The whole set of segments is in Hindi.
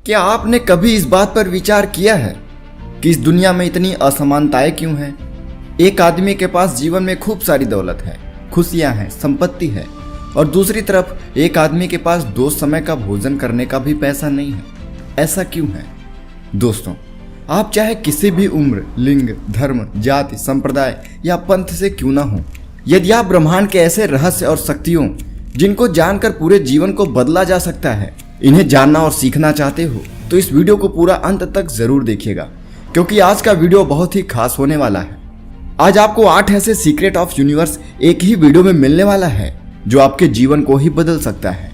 क्या आपने कभी इस बात पर विचार किया है कि इस दुनिया में इतनी असमानताएं क्यों हैं? एक आदमी के पास जीवन में खूब सारी दौलत है, खुशियां हैं, संपत्ति है, और दूसरी तरफ एक आदमी के पास 2 समय का भोजन करने का भी पैसा नहीं है। ऐसा क्यों है? दोस्तों, आप चाहे किसी भी उम्र, लिंग, धर्म, जाति, संप्रदाय या पंथ से क्यों ना हो, यदि आप ब्रह्मांड के ऐसे रहस्य और शक्तियों जिनको जानकर पूरे जीवन को बदला जा सकता है, इन्हें जानना और सीखना चाहते हो तो इस वीडियो को पूरा अंत तक जरूर देखिएगा, क्योंकि आज का वीडियो बहुत ही खास होने वाला है। आज आपको 8 ऐसे सीक्रेट ऑफ यूनिवर्स एक ही वीडियो में मिलने वाला है जो आपके जीवन को ही बदल सकता है।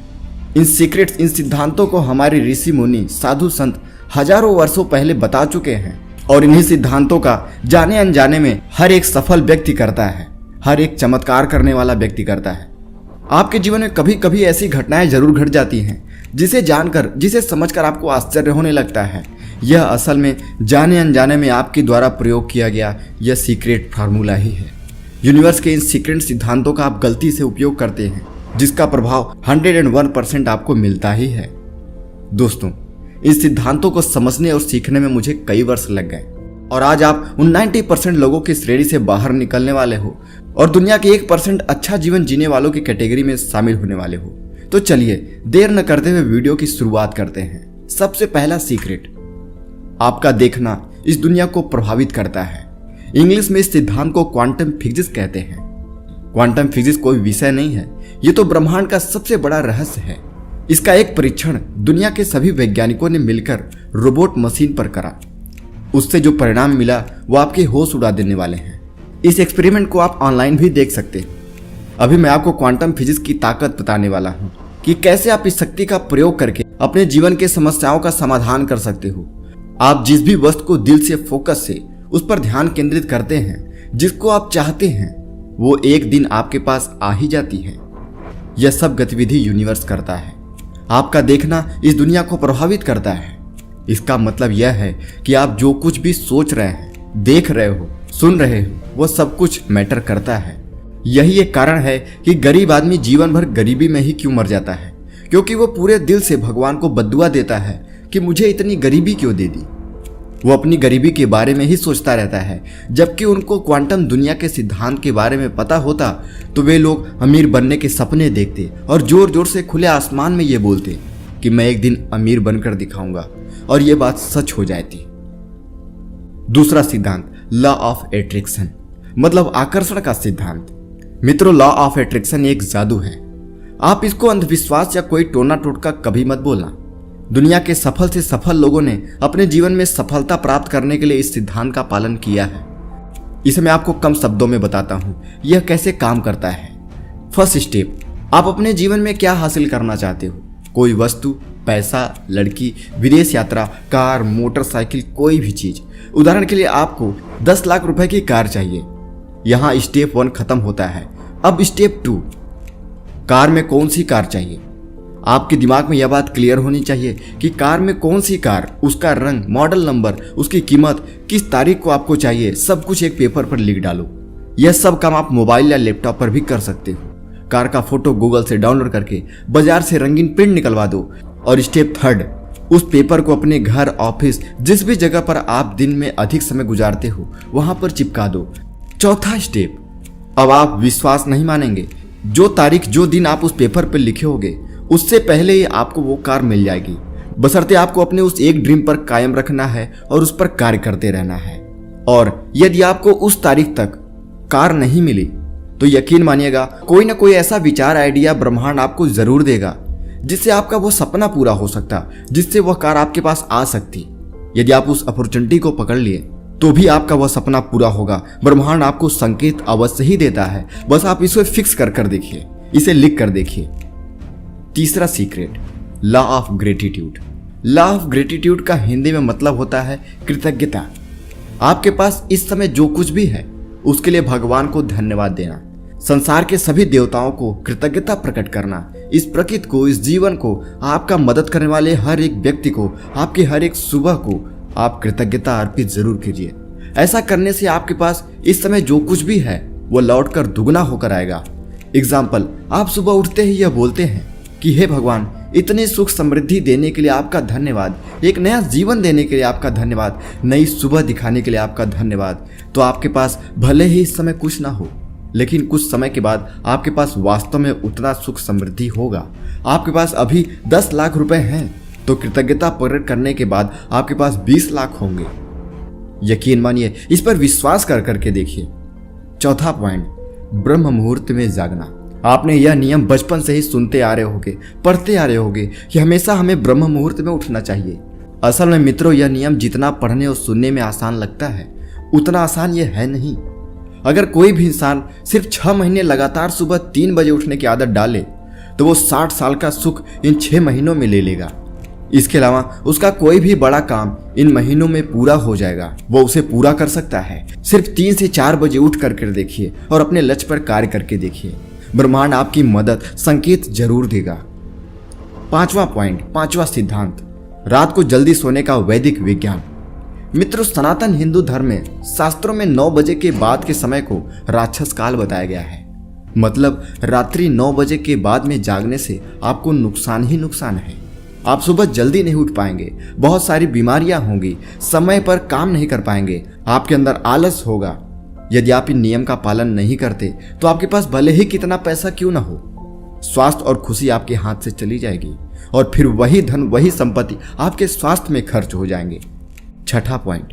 इन सीक्रेट्स, इन सिद्धांतों को हमारे ऋषि मुनि, साधु संत हजारों वर्षों पहले बता चुके हैं, और इन्हीं सिद्धांतों का जाने अनजाने में हर एक सफल व्यक्ति करता है, हर एक चमत्कार करने वाला व्यक्ति करता है। आपके जीवन में कभी कभी ऐसी घटनाएं जरूर घट जाती हैं जिसे जानकर, जिसे समझकर आपको आश्चर्य होने लगता है। यह असल में जाने अनजाने में आपके द्वारा प्रयोग किया गया यह सीक्रेट फार्मूला ही है। यूनिवर्स के इन सीक्रेट सिद्धांतों का आप गलती से उपयोग करते हैं, जिसका प्रभाव 101% आपको मिलता ही है। दोस्तों, इन सिद्धांतों को समझने और सीखने में मुझे कई वर्ष लग गए, और आज आप उन 90% लोगों की श्रेणी से बाहर निकलने वाले हो और दुनिया के 1% अच्छा जीवन जीने वालों की कैटेगरी में शामिल होने वाले हो। तो चलिए देर न करते हुए वीडियो की शुरुआत करते हैं। सबसे पहला सीक्रेट, आपका देखना इस दुनिया को प्रभावित करता है। इंग्लिश में इस सिद्धांत को क्वांटम फिजिक्स कहते हैं। क्वांटम फिजिक्स कोई विषय नहीं है, ये तो ब्रह्मांड का सबसे बड़ा रहस्य है। इसका एक परीक्षण दुनिया के सभी वैज्ञानिकों ने मिलकर रोबोट मशीन पर करा। उससे जो परिणाम मिला वो आपके होश उड़ा देने वाले हैं। इस एक्सपेरिमेंट को आप ऑनलाइन भी देख सकते हैं। अभी मैं आपको क्वांटम फिजिक्स की ताकत बताने वाला हूँ कि कैसे आप इस शक्ति का प्रयोग करके अपने जीवन के समस्याओं का समाधान कर सकते हो। आप जिस भी वस्तु को दिल से, फोकस से उस पर ध्यान केंद्रित करते हैं, जिसको आप चाहते हैं, वो एक दिन आपके पास आ ही जाती है। यह सब गतिविधि यूनिवर्स करता है। आपका देखना इस दुनिया को प्रभावित करता है। इसका मतलब यह है कि आप जो कुछ भी सोच रहे हैं, देख रहे हो, सुन रहे हो, वो सब कुछ मैटर करता है। यही एक कारण है कि गरीब आदमी जीवन भर गरीबी में ही क्यों मर जाता है, क्योंकि वो पूरे दिल से भगवान को बद्दुआ देता है कि मुझे इतनी गरीबी क्यों दे दी। वो अपनी गरीबी के बारे में ही सोचता रहता है, जबकि उनको क्वांटम दुनिया के सिद्धांत के बारे में पता होता तो वे लोग अमीर बनने के सपने देखते और जोर जोर से खुले आसमान में ये बोलते कि मैं एक दिन अमीर बनकर दिखाऊंगा, और ये बात सच हो जाती। दूसरा सिद्धांत, लॉ ऑफ एट्रैक्शन, मतलब आकर्षण का सिद्धांत। मित्रों, लॉ ऑफ एट्रैक्शन एक जादू है। आप इसको अंधविश्वास या कोई टोना टोटका कभी मत बोलना। दुनिया के सफल से सफल लोगों ने अपने जीवन में सफलता प्राप्त करने के लिए इस सिद्धांत का पालन किया है। इसे मैं आपको कम शब्दों में बताता हूं यह कैसे काम करता है। फर्स्ट स्टेप, आप अपने जीवन में क्या हासिल करना चाहते हो? कोई वस्तु, पैसा, लड़की, विदेश यात्रा, कार, मोटरसाइकिल, कोई भी चीज। उदाहरण के लिए आपको 10 लाख रुपए की कार चाहिए। यहां स्टेप 1 खत्म होता है। अब स्टेप 2, कार में कौन सी कार चाहिए? आपके दिमाग में यह बात क्लियर होनी चाहिए कि कार में कौन सी कार, उसका रंग, मॉडल नंबर, उसकी कीमत, किस तारीख को आपको चाहिए, सब कुछ एक पेपर पर लिख डालो। यह सब काम आप मोबाइल या लैपटॉप पर भी कर सकते हो। कार का फोटो गूगल से डाउनलोड करके बाजार से रंगीन प्रिंट निकलवा दो। और स्टेप 3, उस पेपर को अपने घर, ऑफिस, जिस भी जगह पर आप दिन में अधिक समय गुजारते हो वहां पर चिपका दो। चौथा स्टेप, अब आप विश्वास नहीं मानेंगे, जो तारीख, जो दिन आप उस पेपर पर लिखे होगे उससे पहले ही आपको वो कार मिल जाएगी। बशर्ते आपको अपने उस एक ड्रीम पर कायम रखना है और उस पर कार्य करते रहना है। और यदि आपको उस तारीख तक कार नहीं मिली तो यकीन मानिएगा कोई ना कोई ऐसा विचार, आइडिया ब्रह्मांड आपको जरूर देगा जिससे आपका वो सपना पूरा हो सकता, जिससे वह कार आपके पास आ सकती। यदि आप उस अपॉर्चुनिटी को पकड़ लिए तो भी आपका वह सपना पूरा होगा। ब्रह्मांड आपको संकेत अवश्य ही देता है, बस आप इसे फिक्स कर देखिए, इसे लिख कर देखिए। तीसरा secret, law of gratitude. Law of gratitude का हिंदी में मतलब होता है कृतज्ञता। आपके पास इस समय जो कुछ भी है उसके लिए भगवान को धन्यवाद देना, संसार के सभी देवताओं को कृतज्ञता प्रकट करना, इस प्रकृति को, इस जीवन को, आपका मदद करने वाले हर एक व्यक्ति को, आपकी हर एक सुबह को आप कृतज्ञता अर्पित जरूर कीजिए। ऐसा करने से आपके पास इस समय जो कुछ भी है वो लौटकर दुगना होकर आएगा। एग्जाम्पल, आप सुबह उठते ही यह बोलते हैं कि हे भगवान, इतनी सुख समृद्धि देने के लिए आपका धन्यवाद, एक नया जीवन देने के लिए आपका धन्यवाद, नई सुबह दिखाने के लिए आपका धन्यवाद। तो आपके पास भले ही इस समय कुछ ना हो, लेकिन कुछ समय के बाद आपके पास वास्तव में उतना सुख समृद्धि होगा। आपके पास अभी 10 लाख रुपए हैं तो कृतज्ञता प्रकट करने के बाद आपके पास 20 लाख होंगे। यकीन मानिए, इस पर विश्वास कर करके देखिए। चौथा पॉइंट, ब्रह्म मुहूर्त में जागना। आपने यह नियम बचपन से ही सुनते आ रहे होंगे, पढ़ते आ रहे होंगे कि हमेशा हमें ब्रह्म मुहूर्त में उठना चाहिए। असल में मित्रों, यह नियम जितना पढ़ने और सुनने में आसान लगता है उतना आसान यह है नहीं। अगर कोई भी इंसान सिर्फ 6 महीने लगातार सुबह 3 बजे उठने की आदत डाले तो वो 60 साल का सुख इन 6 महीनों में ले लेगा। इसके अलावा उसका कोई भी बड़ा काम इन महीनों में पूरा हो जाएगा, वो उसे पूरा कर सकता है। सिर्फ 3 से 4 बजे उठ कर देखिए और अपने लक्ष्य पर कार्य करके देखिए। ब्रह्मांड आपकी मदद संकेत जरूर देगा। 5वां पॉइंट, 5वां सिद्धांत, रात को जल्दी सोने का वैदिक विज्ञान। मित्रों, सनातन हिंदू धर्म में शास्त्रों में 9 बजे के बाद के समय को राक्षस काल बताया गया है। मतलब रात्रि 9 बजे के बाद में जागने से आपको नुकसान ही नुकसान है। आप सुबह जल्दी नहीं उठ पाएंगे, बहुत सारी बीमारियां होंगी, समय पर काम नहीं कर पाएंगे, आपके अंदर आलस होगा। यदि आप इन नियम का पालन नहीं करते तो आपके पास भले ही कितना पैसा क्यों ना हो, स्वास्थ्य और खुशी आपके हाथ से चली जाएगी और फिर वही धन, वही संपत्ति आपके स्वास्थ्य में खर्च हो जाएंगे। 6ठा पॉइंट,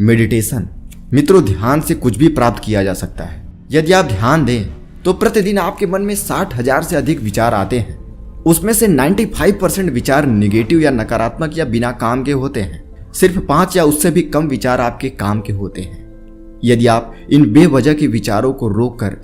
मेडिटेशन। मित्रों, ध्यान से कुछ भी प्राप्त किया जा सकता है। यदि आप ध्यान दें तो प्रतिदिन आपके मन में 60,000 से अधिक विचार आते हैं। उसमें से 95% विचार निगेटिव या नकारात्मक या बिना काम के होते हैं। सिर्फ 5 या उससे भी कम विचार आपके काम के होते हैं। यदि आप इन बेवजह के विचारों को रोककर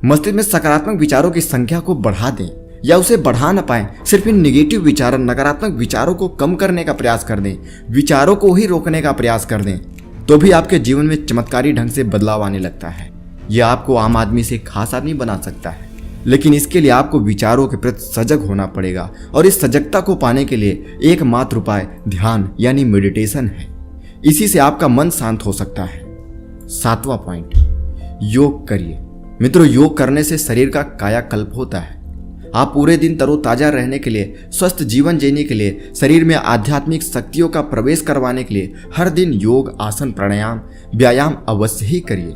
मस्तिष्क में सकारात्मक विचारों की संख्या को बढ़ा दें या उसे बढ़ा ना पाए, सिर्फ इन निगेटिव विचारों, नकारात्मक विचारों को कम करने का प्रयास कर दें, विचारों को ही रोकने का प्रयास कर दें, तो भी आपके जीवन में चमत्कारी ढंग से बदलाव आने लगता है। यह आपको आम आदमी से खास आदमी बना सकता है, लेकिन इसके लिए आपको विचारों के प्रति सजग होना पड़ेगा और इस सजगता को पाने के लिए एकमात्र उपाय ध्यान यानी मेडिटेशन है। इसी से आपका मन शांत हो सकता है। 7वां पॉइंट, योग करिए। मित्रों, योग करने से शरीर का कायाकल्प होता है। आप पूरे दिन तरोताजा रहने के लिए, स्वस्थ जीवन जीने के लिए, शरीर में आध्यात्मिक शक्तियों का प्रवेश करवाने के लिए हर दिन योग, आसन, प्राणायाम, व्यायाम अवश्य ही करिए।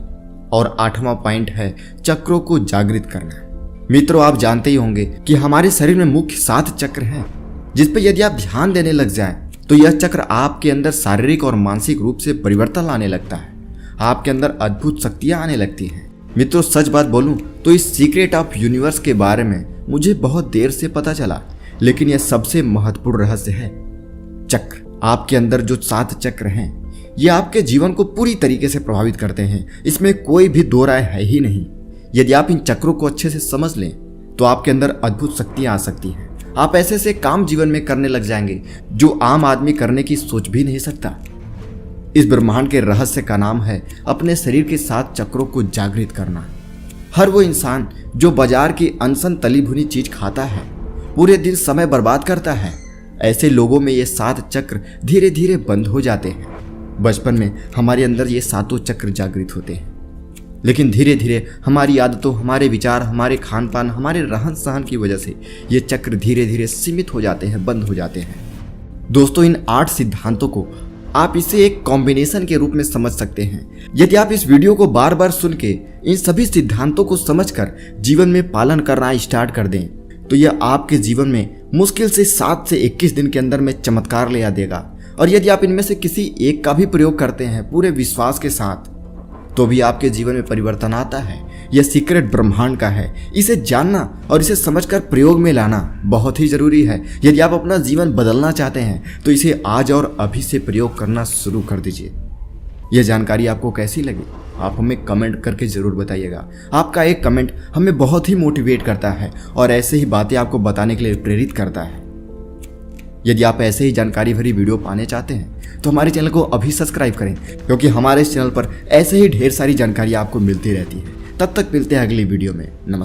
और 8वां पॉइंट है चक्रों को जागृत करना। मित्रों, आप जानते ही होंगे कि हमारे शरीर में मुख्य 7 चक्र हैं, जिस पर यदि आप ध्यान देने लग जाएं तो यह चक्र आपके अंदर शारीरिक और मानसिक रूप से परिवर्तन लाने लगता है। आपके अंदर अद्भुत शक्तियां आने लगती हैं। मित्रों, सच बात बोलूं तो इस सीक्रेट ऑफ यूनिवर्स के बारे में मुझे बहुत देर से पता चला, लेकिन यह सबसे महत्वपूर्ण रहस्य है। चक्र, आपके अंदर जो 7 चक्र हैं, ये आपके जीवन को पूरी तरीके से प्रभावित करते हैं। इसमें कोई भी दो राय है ही नहीं। यदि आप इन चक्रों को अच्छे से समझ लें तो आपके अंदर अद्भुत शक्तियां आ सकती हैं। आप ऐसे से काम जीवन में करने लग जाएंगे जो आम आदमी करने की सोच भी नहीं सकता। इस ब्रह्मांड के रहस्य का नाम है अपने शरीर के 7 चक्रों को जागृत करना। हर वो इंसान जो बाजार की अनसन तली भुनी चीज खाता है, पूरे दिन समय बर्बाद करता है, ऐसे लोगों में ये 7 चक्र धीरे धीरे बंद हो जाते हैं। बचपन में हमारे अंदर ये 7 चक्र जागृत होते हैं, लेकिन धीरे धीरे हमारी आदतों, हमारे विचार, हमारे खान पान, हमारे रहन सहन की वजह से ये चक्र धीरे धीरे सीमित हो जाते हैं, बंद हो जाते हैं। दोस्तों, इन 8 सिद्धांतों को आप इसे एक कॉम्बिनेशन के रूप में समझ सकते हैं। यदि आप इस वीडियो को बार बार सुन के इन सभी सिद्धांतों को समझकर जीवन में पालन करना स्टार्ट कर दें तो यह आपके जीवन में मुश्किल से 7 से 21 दिन के अंदर में चमत्कार ले आ देगा। और यदि आप इनमें से किसी एक का भी प्रयोग करते हैं पूरे विश्वास के साथ तो भी आपके जीवन में परिवर्तन आता है। यह सीक्रेट ब्रह्मांड का है। इसे जानना और इसे समझकर प्रयोग में लाना बहुत ही जरूरी है। यदि आप अपना जीवन बदलना चाहते हैं तो इसे आज और अभी से प्रयोग करना शुरू कर दीजिए। यह जानकारी आपको कैसी लगी आप हमें कमेंट करके जरूर बताइएगा। आपका एक कमेंट हमें बहुत ही मोटिवेट करता है और ऐसे ही बातें आपको बताने के लिए प्रेरित करता है। यदि आप ऐसे ही जानकारी भरी वीडियो पाने चाहते हैं तो हमारे चैनल को अभी सब्सक्राइब करें, क्योंकि हमारे इस चैनल पर ऐसे ही ढेर सारी जानकारी आपको मिलती रहती है। तब तक मिलते हैं अगली वीडियो में। नमस्कार।